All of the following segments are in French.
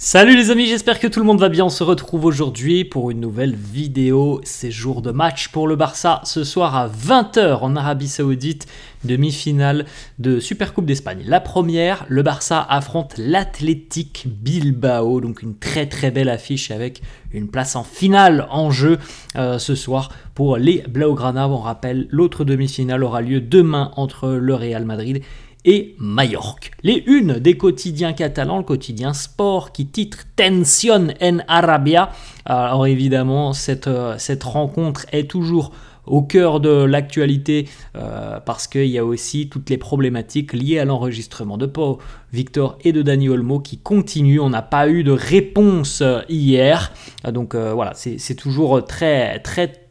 Salut les amis, j'espère que tout le monde va bien. On se retrouve aujourd'hui pour une nouvelle vidéo. C'est jour de match pour le Barça ce soir à 20 h en Arabie Saoudite, demi-finale de Supercoupe d'Espagne. La première, le Barça affronte l'Athletic Bilbao, donc une très belle affiche avec une place en finale en jeu ce soir pour les Blaugrana. On rappelle, l'autre demi-finale aura lieu demain entre le Real Madrid et Majorque. Les unes des quotidiens catalans, le quotidien Sport qui titre Tension en Arabia. Alors évidemment, cette rencontre est toujours au cœur de l'actualité parce qu'il y a aussi toutes les problématiques liées à l'enregistrement de Pau Victor et de Dani Olmo qui continuent. On n'a pas eu de réponse hier, donc voilà, c'est toujours très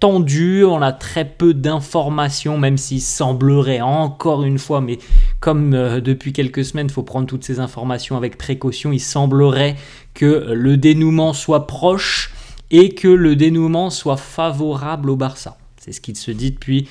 tendu. On a très peu d'informations, même s'il semblerait encore une fois, mais comme depuis quelques semaines, il faut prendre toutes ces informations avec précaution. Il semblerait que le dénouement soit proche et que le dénouement soit favorable au Barça. C'est ce qu'il se dit depuis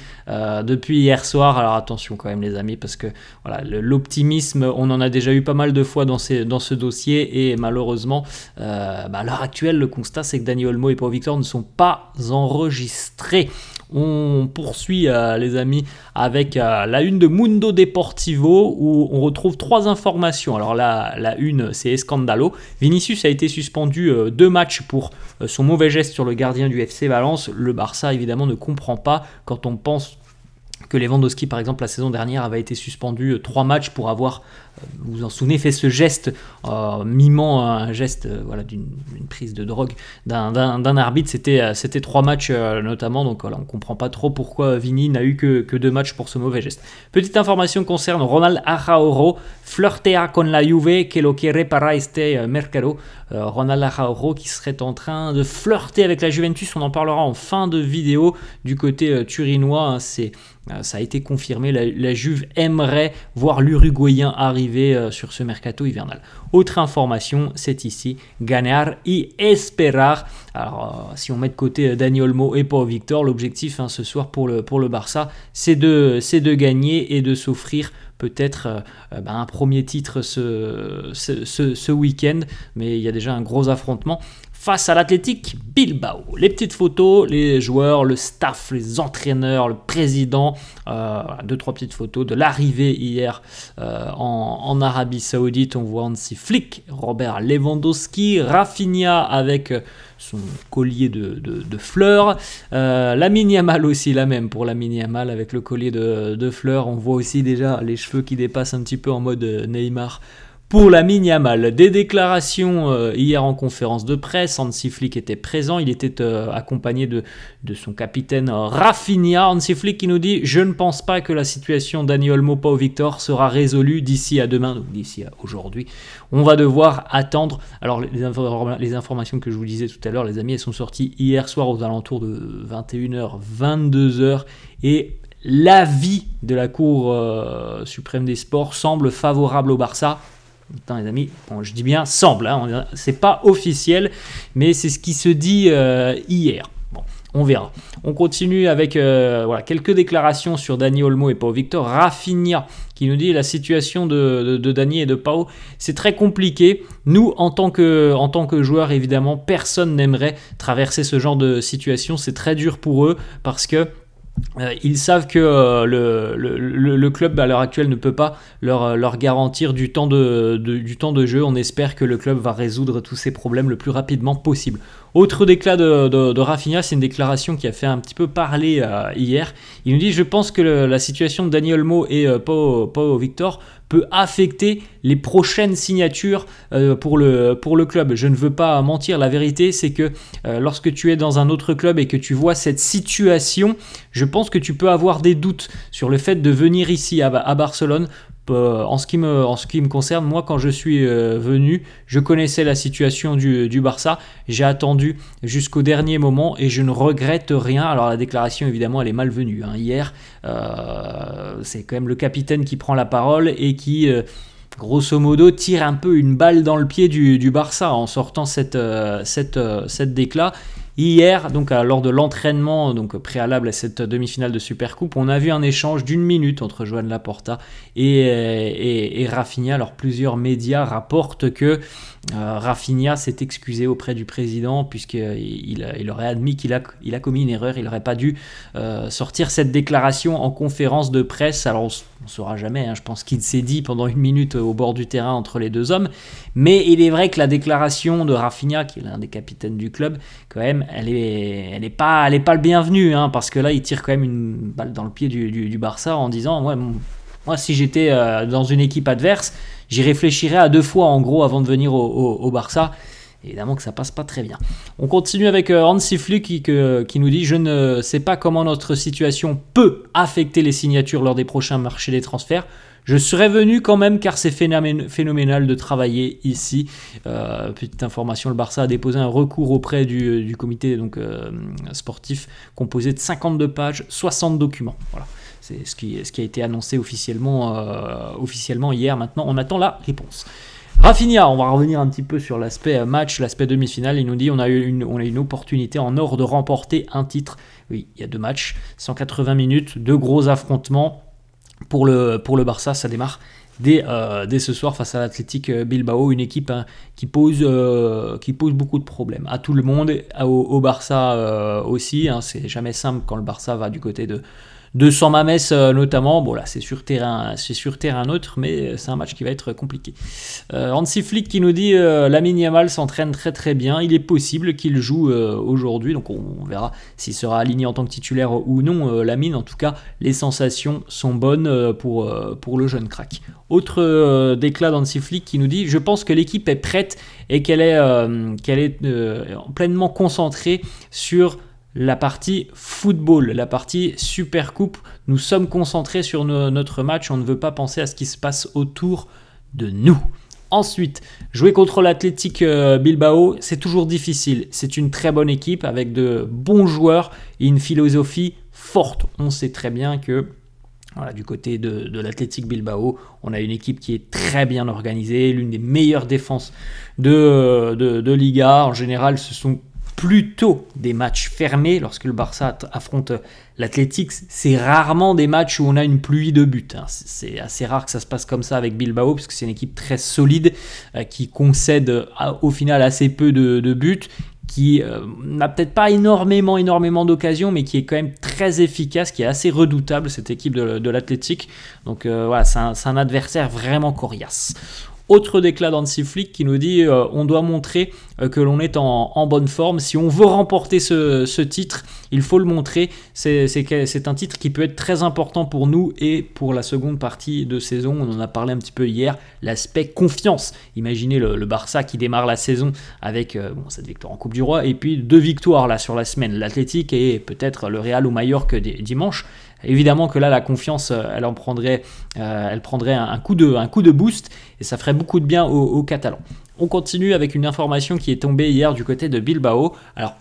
hier soir. Alors attention quand même les amis, parce que voilà, l'optimisme, on en a déjà eu pas mal de fois dans ce dossier, et malheureusement, à l'heure actuelle, le constat c'est que Dani Olmo et Pau Victor ne sont pas enregistrés. On poursuit les amis avec la une de Mundo Deportivo où on retrouve 3 informations. Alors la une, c'est Escandalo. Vinicius a été suspendu 2 matchs pour son mauvais geste sur le gardien du FC Valence. Le Barça évidemment ne comprend pas quand on pense que Lewandowski par exemple la saison dernière avait été suspendu 3 matchs pour avoir, vous vous en souvenez, fait ce geste mimant un geste voilà, d'une prise de drogue d'un arbitre. C'était 3 matchs notamment, donc voilà, on ne comprend pas trop pourquoi Vini n'a eu que 2 matchs pour ce mauvais geste. Petite information concerne Ronald Araujo, flirtea con la Juve que lo quiere para este mercado. Ronald Araujo qui serait en train de flirter avec la Juventus, on en parlera en fin de vidéo. Du côté turinois, hein, ça a été confirmé, la Juve aimerait voir l'Uruguayen arriver sur ce mercato hivernal. Autre information, c'est ici, ganar y esperar. Alors si on met de côté Dani Olmo et Pau Victor, l'objectif ce soir pour le Barça, c'est de gagner et de s'offrir peut-être un premier titre ce week-end, mais il y a déjà un gros affrontement face à l'Athletic Bilbao. Les petites photos, les joueurs, le staff, les entraîneurs, le président, 2-3 petites photos de l'arrivée hier en Arabie Saoudite. On voit Hansi Flick, Robert Lewandowski, Rafinha avec son collier de fleurs, Lamine Yamal aussi, la même pour Lamine Yamal avec le collier de fleurs. On voit aussi déjà les cheveux qui dépassent un petit peu en mode Neymar pour Lamine Yamal. Des déclarations hier en conférence de presse. Hansi Flick était présent, il était accompagné de son capitaine Rafinha. Hansi Flick qui nous dit: je ne pense pas que la situation Dani Olmo Pau Victor sera résolue d'ici à demain, donc d'ici à aujourd'hui. On va devoir attendre. Alors les informations que je vous disais tout à l'heure les amis, elles sont sorties hier soir aux alentours de 21 h 22 h, et l'avis de la Cour suprême des sports semble favorable au Barça. Attends les amis, bon, je dis bien semble, hein, c'est pas officiel, mais c'est ce qui se dit hier. Bon, on verra. On continue avec voilà, quelques déclarations sur Dani Olmo et Pau Victor. Rafinha qui nous dit: la situation de Dani et de Pau, c'est très compliqué. Nous, en tant que joueurs, évidemment, personne n'aimerait traverser ce genre de situation. C'est très dur pour eux parce que ils savent que le club à l'heure actuelle ne peut pas leur garantir du temps de jeu. On espère que le club va résoudre tous ces problèmes le plus rapidement possible. Autre déclat de Rafinha, c'est une déclaration qui a fait un petit peu parler hier. Il nous dit: je pense que la situation de Dani Olmo et Pau Victor peut affecter les prochaines signatures pour le club. Je ne veux pas mentir, la vérité c'est que lorsque tu es dans un autre club et que tu vois cette situation, je pense que tu peux avoir des doutes sur le fait de venir ici à Barcelone. En ce qui me concerne, moi quand je suis venu, je connaissais la situation du Barça, j'ai attendu jusqu'au dernier moment et je ne regrette rien. Alors la déclaration évidemment elle est malvenue, hein. Hier c'est quand même le capitaine qui prend la parole et qui grosso modo tire un peu une balle dans le pied du Barça en sortant cette décla. Hier, donc lors de l'entraînement préalable à cette demi-finale de Supercoupe, on a vu un échange d'1 minute entre Joan Laporta et Rafinha. Alors plusieurs médias rapportent que Rafinha s'est excusé auprès du président puisqu'il aurait admis qu'il a commis une erreur. Il n'aurait pas dû sortir cette déclaration en conférence de presse. Alors on ne saura jamais, hein, je pense qu'il s'est dit pendant 1 minute au bord du terrain entre les deux hommes. Mais il est vrai que la déclaration de Rafinha, qui est l'un des capitaines du club, quand même, elle est pas le bienvenu, hein, parce que là il tire quand même une balle dans le pied du Barça en disant moi si j'étais dans une équipe adverse, j'y réfléchirais à 2 fois en gros avant de venir au Barça. Évidemment que ça passe pas très bien. On continue avec Hansi Flick qui nous dit « Je ne sais pas comment notre situation peut affecter les signatures lors des prochains marchés des transferts. Je serais venu quand même car c'est phénoménal de travailler ici. » Petite information, le Barça a déposé un recours auprès du comité sportif composé de 52 pages, 60 documents. Voilà. C'est ce qui a été annoncé officiellement hier. Maintenant, on attend la réponse. Rafinha, on va revenir un petit peu sur l'aspect match, l'aspect demi-finale. Il nous dit on a eu une opportunité en or de remporter un titre. Oui, il y a 2 matchs, 180 minutes, 2 gros affrontements. Pour le Barça, ça démarre dès ce soir face à l'Athletic Bilbao, une équipe qui pose beaucoup de problèmes à tout le monde, au Barça aussi. Hein, c'est jamais simple quand le Barça va du côté de San Mamés notamment. Bon là c'est sur terrain neutre, mais c'est un match qui va être compliqué. Hansi Flick qui nous dit Lamine Yamal s'entraîne très très bien, il est possible qu'il joue aujourd'hui, donc on verra s'il sera aligné en tant que titulaire ou non. Lamine, en tout cas les sensations sont bonnes pour le jeune crack. Autre déclat d'Hansi Flick qui nous dit je pense que l'équipe est prête et qu'elle est pleinement concentrée sur la partie football, la partie Supercoupe. Nous sommes concentrés sur notre match, on ne veut pas penser à ce qui se passe autour de nous. Ensuite, jouer contre l'Athletic Bilbao, c'est toujours difficile. C'est une très bonne équipe avec de bons joueurs et une philosophie forte. On sait très bien que voilà, du côté de l'Athletic Bilbao, on a une équipe qui est très bien organisée, l'une des meilleures défenses de Liga. En général, ce sont plutôt des matchs fermés. Lorsque le Barça affronte l'Athletic, c'est rarement des matchs où on a une pluie de buts. C'est assez rare que ça se passe comme ça avec Bilbao, parce que c'est une équipe très solide qui concède au final assez peu de buts, qui n'a peut-être pas énormément d'occasions, mais qui est quand même très efficace, qui est assez redoutable, cette équipe de l'Athletic. Donc voilà, c'est un adversaire vraiment coriace. Autre déclat d'Hansi Flick qui nous dit on doit montrer que l'on est en bonne forme. Si on veut remporter ce titre, il faut le montrer. C'est un titre qui peut être très important pour nous et pour la seconde partie de saison. On en a parlé un petit peu hier, l'aspect confiance. Imaginez le Barça qui démarre la saison avec cette victoire en Coupe du Roi et puis 2 victoires là sur la semaine. L'Athletic et peut-être le Real ou Mallorca dimanche. Évidemment que là, la confiance, elle prendrait un coup de boost et ça ferait beaucoup de bien aux Catalans. On continue avec une information qui est tombée hier du côté de Bilbao. Alors,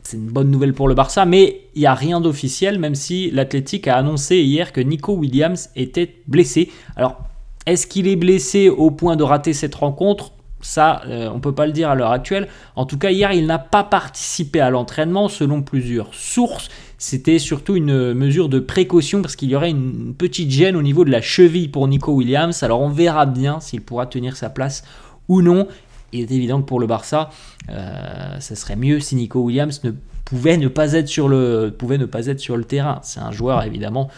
c'est une bonne nouvelle pour le Barça, mais il n'y a rien d'officiel, même si l'Athletic a annoncé hier que Nico Williams était blessé. Alors, est-ce qu'il est blessé au point de rater cette rencontre ? Ça, on ne peut pas le dire à l'heure actuelle. En tout cas, hier, il n'a pas participé à l'entraînement, selon plusieurs sources. C'était surtout une mesure de précaution parce qu'il y aurait une petite gêne au niveau de la cheville pour Nico Williams. Alors, on verra bien s'il pourra tenir sa place ou non. Il est évident que pour le Barça, ça serait mieux si Nico Williams pouvait ne pas être sur le terrain. C'est un joueur évidemment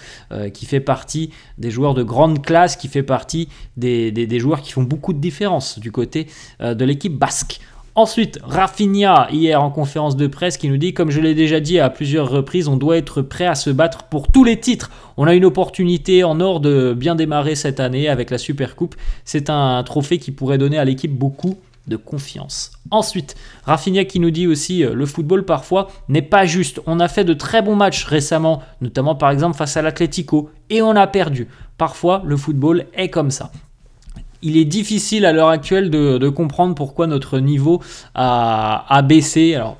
qui fait partie des joueurs de grande classe, qui fait partie des joueurs qui font beaucoup de différence du côté de l'équipe basque. Ensuite, Rafinha, hier en conférence de presse, qui nous dit, comme je l'ai déjà dit à plusieurs reprises, on doit être prêt à se battre pour tous les titres. On a une opportunité en or de bien démarrer cette année avec la Supercoupe. C'est un trophée qui pourrait donner à l'équipe beaucoup de confiance. Ensuite, Rafinha qui nous dit aussi le football parfois n'est pas juste. On a fait de très bons matchs récemment, notamment par exemple face à l'Atlético, et on a perdu. Parfois, le football est comme ça. Il est difficile à l'heure actuelle de comprendre pourquoi notre niveau a baissé. Alors,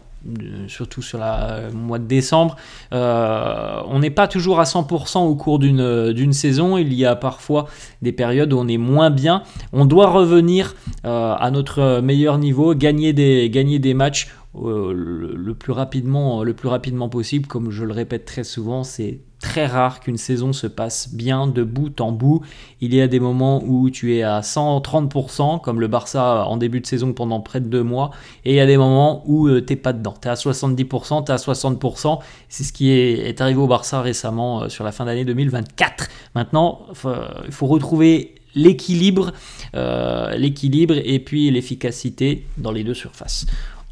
surtout sur le mois de décembre, on n'est pas toujours à 100% au cours d'une saison. Il y a parfois des périodes où on est moins bien. On doit revenir à notre meilleur niveau, gagner des matchs le plus rapidement possible. Comme je le répète très souvent, c'est très rare qu'une saison se passe bien de bout en bout. Il y a des moments où tu es à 130%, comme le Barça en début de saison pendant près de 2 mois, et il y a des moments où t'es pas dedans. T'es à 70%, t'es à 60%. C'est ce qui est arrivé au Barça récemment sur la fin d'année 2024. Maintenant, il faut retrouver l'équilibre et puis l'efficacité dans les deux surfaces.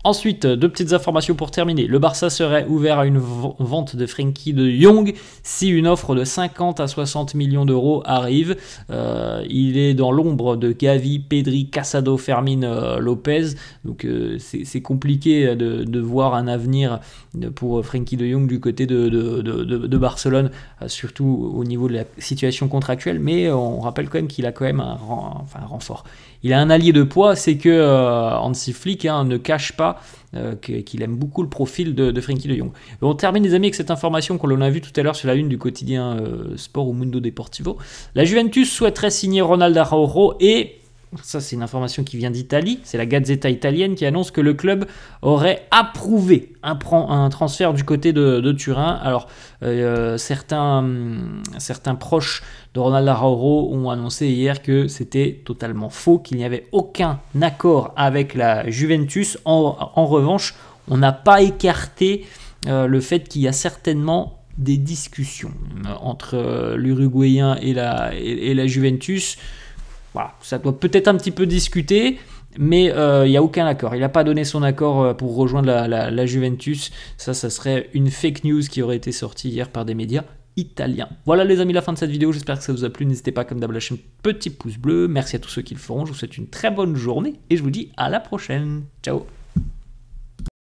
Ensuite, 2 petites informations pour terminer. Le Barça serait ouvert à une vente de Frenkie de Jong si une offre de 50 à 60 millions d'euros arrive. Il est dans l'ombre de Gavi, Pedri, Casado, Fermin, Lopez. Donc c'est compliqué de voir un avenir pour Frenkie de Jong du côté de Barcelone, surtout au niveau de la situation contractuelle. Mais on rappelle quand même qu'il a quand même un renfort. Il a un allié de poids, c'est que Hansi Flick ne cache pas qu'il aime beaucoup le profil de Frenkie de Jong. Et on termine les amis avec cette information qu'on a vue tout à l'heure sur la une du quotidien Sport ou Mundo Deportivo. La Juventus souhaiterait signer Ronald Araujo et... Ça, c'est une information qui vient d'Italie. C'est la Gazzetta italienne qui annonce que le club aurait approuvé un transfert du côté de Turin. Alors, certains proches de Ronald Araujo ont annoncé hier que c'était totalement faux, qu'il n'y avait aucun accord avec la Juventus. En revanche, on n'a pas écarté le fait qu'il y a certainement des discussions entre l'Uruguayen et la Juventus. Voilà, ça doit peut-être un petit peu discuter, mais il n'y a aucun accord. Il n'a pas donné son accord pour rejoindre la Juventus. Ça serait une fake news qui aurait été sortie hier par des médias italiens. Voilà les amis, la fin de cette vidéo. J'espère que ça vous a plu. N'hésitez pas comme d'hab à lâcher un petit pouce bleu. Merci à tous ceux qui le feront. Je vous souhaite une très bonne journée et je vous dis à la prochaine. Ciao.